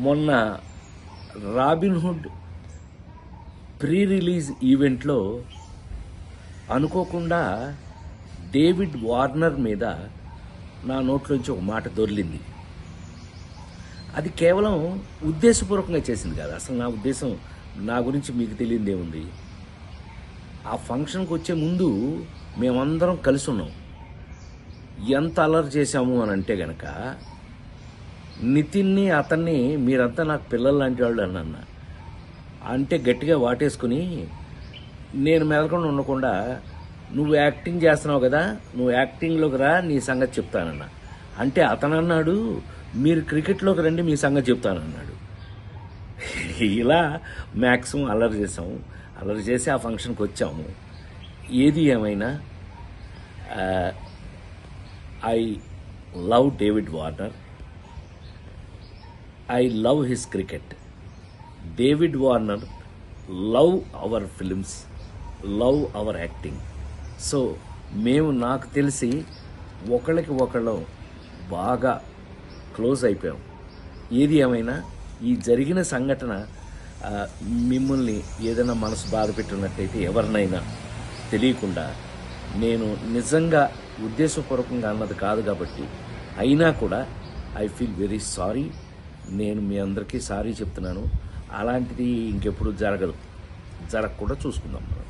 మొన్న Robin Hood pre release ఈవెంట్లో అనుకోకుండా డేవిడ్ వార్నర్ మీద నా నోట్లోంచి ఒక మాట దొర్లింది. అది కేవలం ఉద్దేశపూర్వకంగా చేసింది కాదు. అసలు నా ఉద్దేశం, నా గురించి మీకు తెలియదేముంది. ఆ ఫంక్షన్కి వచ్చే ముందు మేమందరం కలిసి ఉన్నాం. ఎంత అల్లరి చేశాము అని అంటే గనక, నితిన్ని అతన్ని మీరంతా నాకు పిల్లలు లాంటి వాళ్ళు అన్న అంటే గట్టిగా వాటేసుకుని, నేను మెదలకుండా ఉండకుండా, నువ్వు యాక్టింగ్ చేస్తున్నావు కదా, నువ్వు యాక్టింగ్లోకి రా, నీ సంగతి చెప్తానన్నా. అంటే అతను అన్నాడు, మీరు క్రికెట్లోకి రండి, మీ సంగతి చెప్తానన్నాడు. ఇలా మ్యాక్సిమం అల్లరి చేసాము. అల్లరి చేసి ఆ ఫంక్షన్కి వచ్చాము. ఏది ఏమైనా I love David Warner. I love his cricket. David Warner love our films, love our acting. So మేము నాకు తెలిసి ఒకళ్ళకి ఒకళ్ళం బాగా క్లోజ్ అయిపోయాం. ఏది ఏమైనా ఈ జరిగిన సంఘటన మిమ్మల్ని ఏదైనా మనసు బాధ పెట్టినట్టయితే, ఎవరినైనా తెలియకుండా, నేను నిజంగా ఉద్దేశపూర్వకంగా అన్నది కాదు కాబట్టి, అయినా కూడా ఐ ఫీల్ వెరీ సారీ. నేను మీ అందరికీ సారీ చెప్తున్నాను. అలాంటిది ఇంకెప్పుడు జరగకుండా చూసుకుందాం మనం.